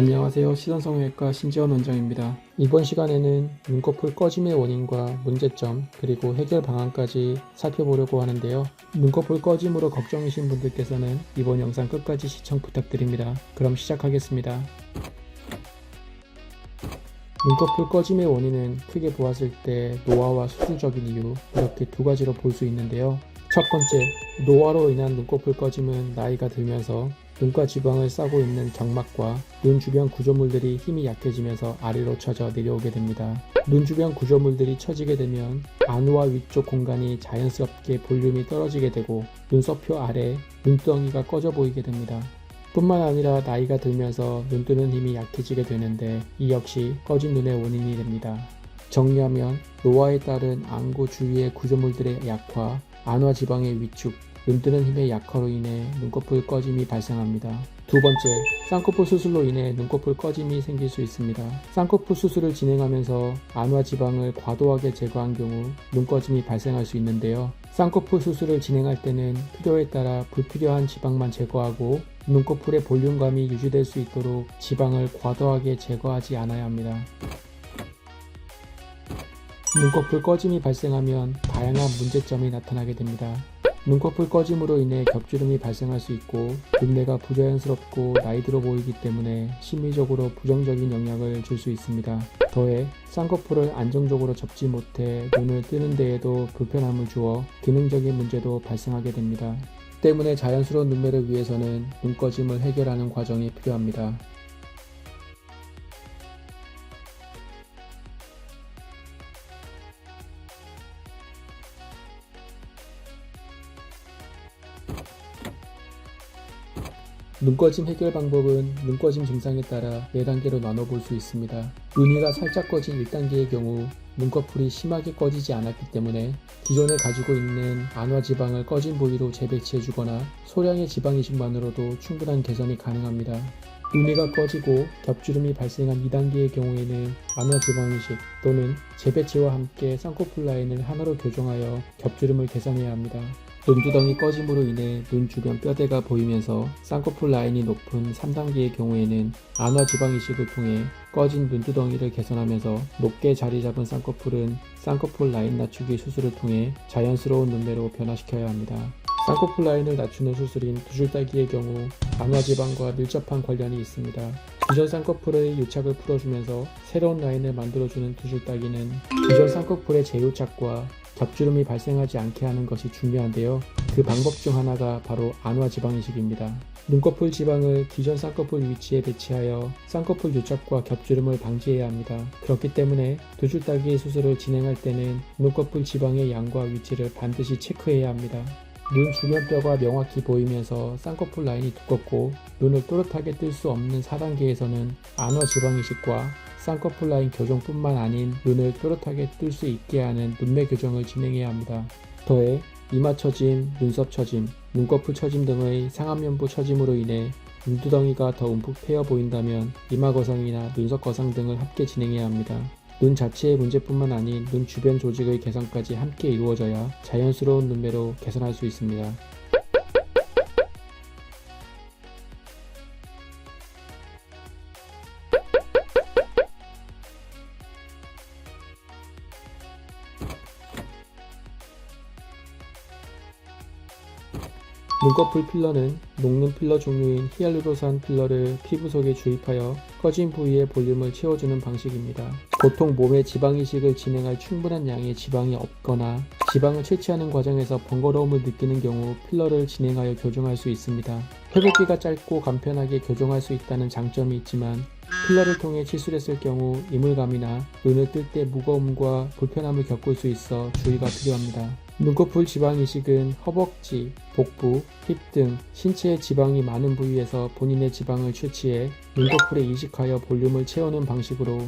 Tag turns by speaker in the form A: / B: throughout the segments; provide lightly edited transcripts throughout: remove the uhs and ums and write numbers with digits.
A: 안녕하세요. 시선성형외과 신지원 원장입니다. 이번 시간에는 눈꺼풀 꺼짐의 원인과 문제점 그리고 해결 방안까지 살펴보려고 하는데요. 눈꺼풀 꺼짐으로 걱정이신 분들께서는 이번 영상 끝까지 시청 부탁드립니다. 그럼 시작하겠습니다. 눈꺼풀 꺼짐의 원인은 크게 보았을 때 노화와 수술적인 이유 이렇게 두 가지로 볼 수 있는데요. 첫 번째, 노화로 인한 눈꺼풀 꺼짐은 나이가 들면서 눈가 지방을 싸고 있는 경막과 눈 주변 구조물들이 힘이 약해지면서 아래로 처져 내려오게 됩니다. 눈 주변 구조물들이 처지게 되면 안과 위쪽 공간이 자연스럽게 볼륨이 떨어지게 되고 눈썹표 아래 눈두덩이가 꺼져 보이게 됩니다. 뿐만 아니라 나이가 들면서 눈뜨는 힘이 약해지게 되는데 이 역시 꺼진 눈의 원인이 됩니다. 정리하면 노화에 따른 안구 주위의 구조물들의 약화, 안화 지방의 위축, 눈뜨는 힘의 약화로 인해 눈꺼풀 꺼짐이 발생합니다. 두 번째, 쌍꺼풀 수술로 인해 눈꺼풀 꺼짐이 생길 수 있습니다. 쌍꺼풀 수술을 진행하면서 안화 지방을 과도하게 제거한 경우 눈꺼짐이 발생할 수 있는데요. 쌍꺼풀 수술을 진행할 때는 필요에 따라 불필요한 지방만 제거하고 눈꺼풀의 볼륨감이 유지될 수 있도록 지방을 과도하게 제거하지 않아야 합니다. 눈꺼풀 꺼짐이 발생하면 다양한 문제점이 나타나게 됩니다. 눈꺼풀 꺼짐으로 인해 겹주름이 발생할 수 있고 눈매가 부자연스럽고 나이 들어 보이기 때문에 심리적으로 부정적인 영향을 줄 수 있습니다. 더해 쌍꺼풀을 안정적으로 접지 못해 눈을 뜨는 데에도 불편함을 주어 기능적인 문제도 발생하게 됩니다. 때문에 자연스러운 눈매를 위해서는 눈꺼짐을 해결하는 과정이 필요합니다. 눈꺼짐 해결 방법은 눈꺼짐 증상에 따라 4단계로 나눠볼 수 있습니다. 눈이가 살짝 꺼진 1단계의 경우 눈꺼풀이 심하게 꺼지지 않았기 때문에 기존에 가지고 있는 안화 지방을 꺼진 부위로 재배치해주거나 소량의 지방 이식만으로도 충분한 개선이 가능합니다. 눈이가 꺼지고 겹주름이 발생한 2단계의 경우에는 안화 지방 이식 또는 재배치와 함께 쌍꺼풀 라인을 하나로 교정하여 겹주름을 개선해야 합니다. 눈두덩이 꺼짐으로 인해 눈 주변 뼈대가 보이면서 쌍꺼풀 라인이 높은 3단계의 경우에는 안화 지방 이식을 통해 꺼진 눈두덩이를 개선하면서 높게 자리 잡은 쌍꺼풀은 쌍꺼풀 라인 낮추기 수술을 통해 자연스러운 눈매로 변화시켜야 합니다. 쌍꺼풀 라인을 낮추는 수술인 두줄따기의 경우 안화 지방과 밀접한 관련이 있습니다. 기존 쌍꺼풀의 유착을 풀어주면서 새로운 라인을 만들어주는 두줄따기는 기존 쌍꺼풀의 재유착과 겹주름이 발생하지 않게 하는 것이 중요한데요. 그 방법 중 하나가 바로 안화 지방 이식입니다. 눈꺼풀 지방을 기존 쌍꺼풀 위치에 배치하여 쌍꺼풀 유착과 겹주름을 방지해야 합니다. 그렇기 때문에 두줄따기 수술을 진행할 때는 눈꺼풀 지방의 양과 위치를 반드시 체크해야 합니다. 눈 주변뼈가 명확히 보이면서 쌍꺼풀 라인이 두껍고 눈을 또렷하게 뜰 수 없는 4단계에서는 안화 지방 이식과 쌍꺼풀 라인 교정뿐만 아닌 눈을 또렷하게 뜰 수 있게 하는 눈매 교정을 진행해야 합니다. 더해 이마 처짐, 눈썹 처짐, 눈꺼풀 처짐 등의 상안면부 처짐으로 인해 눈두덩이가 더 움푹 패여 보인다면 이마 거상이나 눈썹 거상 등을 함께 진행해야 합니다. 눈 자체의 문제뿐만 아닌 눈 주변 조직의 개선까지 함께 이루어져야 자연스러운 눈매로 개선할 수 있습니다. 눈꺼풀 필러는 녹는 필러 종류인 히알루로산 필러를 피부 속에 주입하여 꺼진 부위의 볼륨을 채워주는 방식입니다. 보통 몸에 지방 이식을 진행할 충분한 양의 지방이 없거나 지방을 채취하는 과정에서 번거로움을 느끼는 경우 필러를 진행하여 교정할 수 있습니다. 회복기가 짧고 간편하게 교정할 수 있다는 장점이 있지만 필러를 통해 치술했을 경우 이물감이나 눈을 뜰 때 무거움과 불편함을 겪을 수 있어 주의가 필요합니다. 눈꺼풀 지방 이식은 허벅지, 복부, 힙 등 신체의 지방이 많은 부위에서 본인의 지방을 채취해 눈꺼풀에 이식하여 볼륨을 채우는 방식으로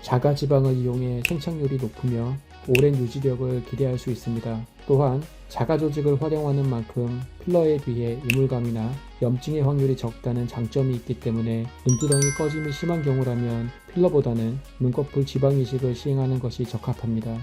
A: 자가 지방을 이용해 생착률이 높으며 오랜 유지력을 기대할 수 있습니다. 또한 자가 조직을 활용하는 만큼 필러에 비해 이물감이나 염증의 확률이 적다는 장점이 있기 때문에 눈두덩이 꺼짐이 심한 경우라면 필러보다는 눈꺼풀 지방 이식을 시행하는 것이 적합합니다.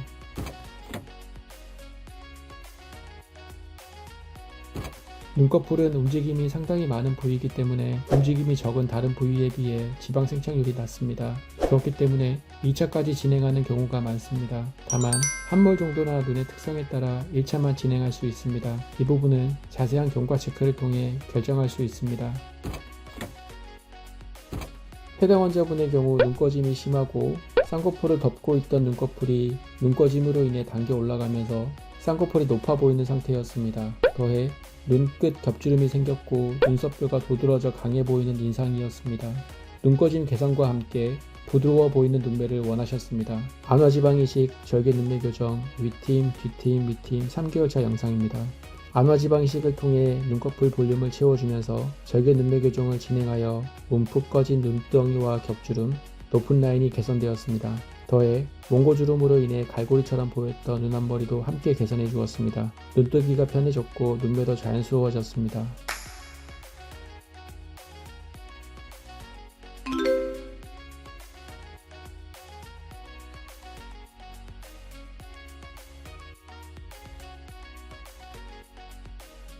A: 눈꺼풀은 움직임이 상당히 많은 부위이기 때문에 움직임이 적은 다른 부위에 비해 지방 생착률이 낮습니다. 그렇기 때문에 2차까지 진행하는 경우가 많습니다. 다만 한 몰 정도나 눈의 특성에 따라 1차만 진행할 수 있습니다. 이 부분은 자세한 경과 체크를 통해 결정할 수 있습니다. 해당 환자분의 경우 눈꺼짐이 심하고 쌍꺼풀을 덮고 있던 눈꺼풀이 눈꺼짐으로 인해 당겨 올라가면서 쌍꺼풀이 높아 보이는 상태였습니다. 더해 눈끝 겹주름이 생겼고 눈썹뼈가 도드라져 강해 보이는 인상이었습니다. 눈꺼짐 개선과 함께 부드러워 보이는 눈매를 원하셨습니다. 안화지방이식 절개 눈매 교정 윗팀, 뒤팀, 밑팀 3개월차 영상입니다. 안화지방이식을 통해 눈꺼풀 볼륨을 채워주면서 절개 눈매 교정을 진행하여 움푹 꺼진 눈덩이와 겹주름, 높은 라인이 개선되었습니다. 더해 몽고주름으로 인해 갈고리처럼 보였던 눈 앞머리도 함께 개선해 주었습니다. 눈뜨기가 편해졌고 눈매도 자연스러워졌습니다.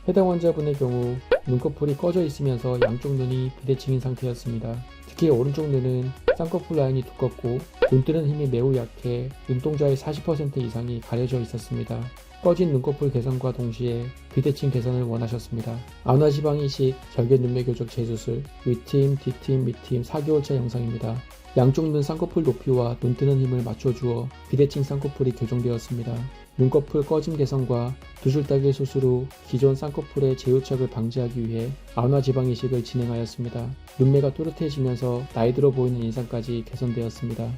A: 해당 환자분의 경우 눈꺼풀이 꺼져 있으면서 양쪽 눈이 비대칭인 상태였습니다. 특히 오른쪽 눈은 쌍꺼풀 라인이 두껍고 눈뜨는 힘이 매우 약해 눈동자의 40% 이상이 가려져 있었습니다. 꺼진 눈꺼풀 개선과 동시에 비대칭 개선을 원하셨습니다. 안화지방이식 절개 눈매 교정 재수술 윗팀, 뒤팀, 밑팀 4개월차 영상입니다. 양쪽 눈 쌍꺼풀 높이와 눈뜨는 힘을 맞춰주어 비대칭 쌍꺼풀이 교정되었습니다. 눈꺼풀 꺼짐 개선과 두 줄 따기 수술 후 기존 쌍꺼풀의 재유착을 방지하기 위해 안화지방 이식을 진행하였습니다. 눈매가 또렷해지면서 나이 들어 보이는 인상까지 개선되었습니다.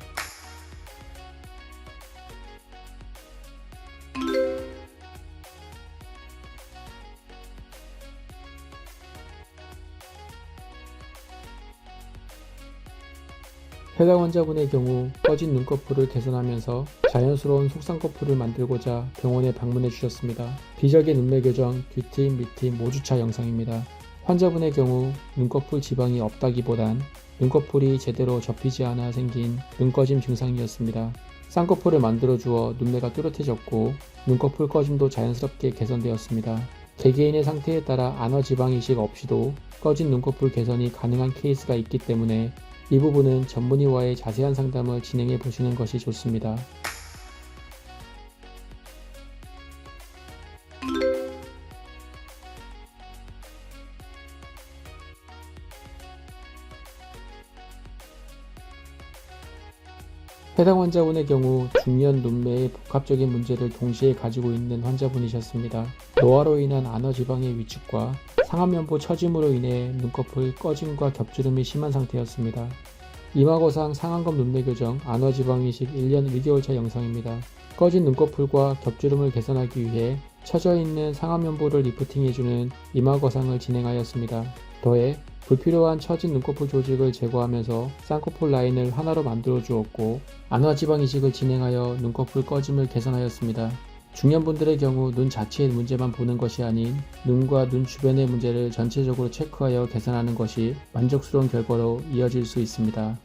A: 해당 환자분의 경우 꺼진 눈꺼풀을 개선하면서 자연스러운 속쌍꺼풀을 만들고자 병원에 방문해 주셨습니다. 비절개 눈매 교정 뒤팀, 밑팀 5주차 영상입니다. 환자분의 경우 눈꺼풀 지방이 없다기보단 눈꺼풀이 제대로 접히지 않아 생긴 눈꺼짐 증상이었습니다. 쌍꺼풀을 만들어 주어 눈매가 또렷해졌고 눈꺼풀 꺼짐도 자연스럽게 개선되었습니다. 개개인의 상태에 따라 안화지방 이식 없이도 꺼진 눈꺼풀 개선이 가능한 케이스가 있기 때문에 이 부분은 전문의와의 자세한 상담을 진행해 보시는 것이 좋습니다. 해당 환자분의 경우 중년 눈매의 복합적인 문제를 동시에 가지고 있는 환자분이셨습니다. 노화로 인한 안화지방의 위축과 상안면부 처짐으로 인해 눈꺼풀 꺼짐과 겹주름이 심한 상태였습니다. 이마거상 상안검 눈매 교정 안화지방이식 1년 1개월차 영상입니다. 꺼진 눈꺼풀과 겹주름을 개선하기 위해 처져 있는 상안면부를 리프팅해주는 이마거상을 진행하였습니다. 더해 불필요한 처진 눈꺼풀 조직을 제거하면서 쌍꺼풀 라인을 하나로 만들어 주었고 안화지방 이식을 진행하여 눈꺼풀 꺼짐을 개선하였습니다. 중년분들의 경우 눈 자체의 문제만 보는 것이 아닌 눈과 눈 주변의 문제를 전체적으로 체크하여 개선하는 것이 만족스러운 결과로 이어질 수 있습니다.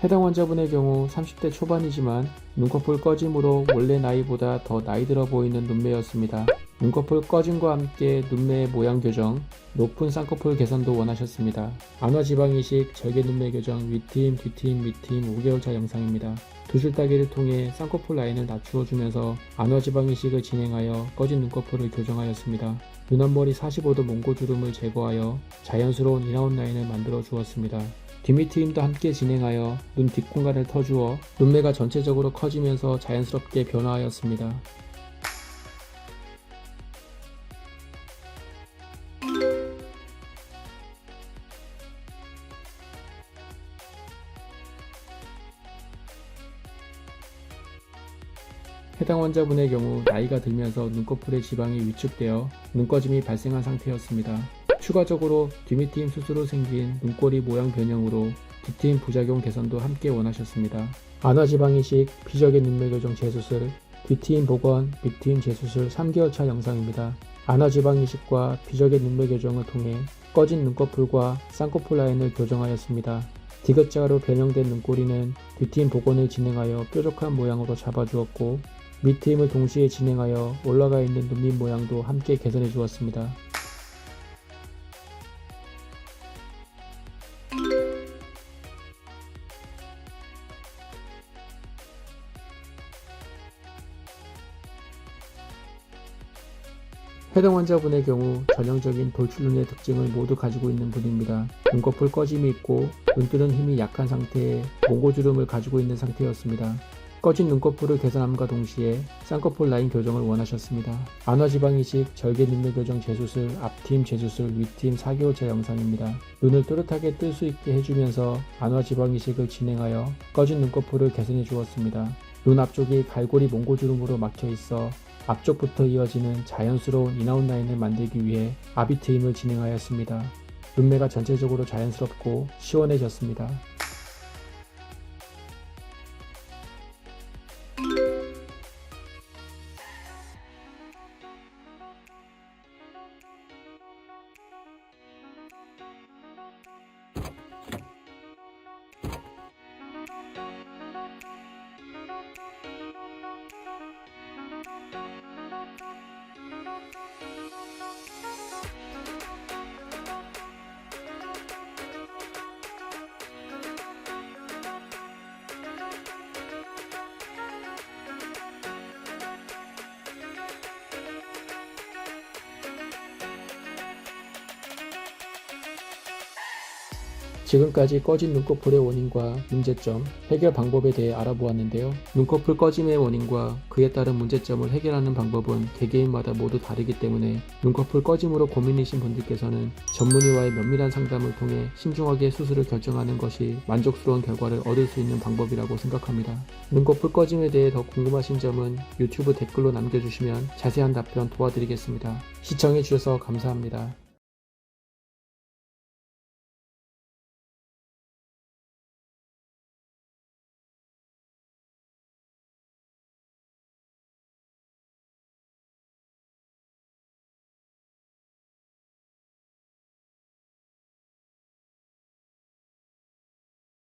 A: 해당 환자분의 경우 30대 초반이지만 눈꺼풀 꺼짐으로 원래 나이보다 더 나이 들어 보이는 눈매였습니다. 눈꺼풀 꺼짐과 함께 눈매의 모양 교정, 높은 쌍꺼풀 개선도 원하셨습니다. 안화지방 이식 절개 눈매 교정 윗팀, 뒤팀, 밑팀 5개월차 영상입니다. 두 줄 따기를 통해 쌍꺼풀 라인을 낮추어 주면서 안화지방 이식을 진행하여 꺼진 눈꺼풀을 교정하였습니다. 눈 앞머리 45도 몽고주름을 제거하여 자연스러운 인아웃 라인을 만들어 주었습니다. 뒷밑트림도 함께 진행하여 눈 뒷공간을 터주어 눈매가 전체적으로 커지면서 자연스럽게 변화하였습니다. 해당 환자분의 경우 나이가 들면서 눈꺼풀의 지방이 위축되어 눈꺼짐이 발생한 상태였습니다. 추가적으로 뒷밑트임 수술 후 생긴 눈꼬리 모양 변형으로 뒤트임 부작용 개선도 함께 원하셨습니다. 안화지방 이식, 비절개 눈매 교정 재수술, 뒤트임 복원, 밑트임 재수술 3개월차 영상입니다. 안화지방 이식과 비적의 눈매 교정을 통해 꺼진 눈꺼풀과 쌍꺼풀 라인을 교정하였습니다. 디귿자로 변형된 눈꼬리는 뒷트임 복원을 진행하여 뾰족한 모양으로 잡아주었고, 밑트임을 동시에 진행하여 올라가 있는 눈밑 모양도 함께 개선해 주었습니다. 해당 환자분의 경우 전형적인 돌출눈의 특징을 모두 가지고 있는 분입니다. 눈꺼풀 꺼짐이 있고 눈뜨는 힘이 약한 상태에 몽고주름을 가지고 있는 상태였습니다. 꺼진 눈꺼풀을 개선함과 동시에 쌍꺼풀 라인 교정을 원하셨습니다. 안화지방 이식, 절개 눈매 교정 재수술, 앞트임 재수술, 윗트임 4개월차 영상입니다. 눈을 또렷하게 뜰 수 있게 해주면서 안화지방 이식을 진행하여 꺼진 눈꺼풀을 개선해 주었습니다. 눈 앞쪽이 갈고리 몽고주름으로 막혀 있어 앞쪽부터 이어지는 자연스러운 인아웃 라인을 만들기 위해 아비트임을 진행하였습니다. 눈매가 전체적으로 자연스럽고 시원해졌습니다. 지금까지 꺼진 눈꺼풀의 원인과 문제점, 해결 방법에 대해 알아보았는데요. 눈꺼풀 꺼짐의 원인과 그에 따른 문제점을 해결하는 방법은 개개인마다 모두 다르기 때문에 눈꺼풀 꺼짐으로 고민이신 분들께서는 전문의와의 면밀한 상담을 통해 신중하게 수술을 결정하는 것이 만족스러운 결과를 얻을 수 있는 방법이라고 생각합니다. 눈꺼풀 꺼짐에 대해 더 궁금하신 점은 유튜브 댓글로 남겨주시면 자세한 답변 도와드리겠습니다. 시청해주셔서 감사합니다.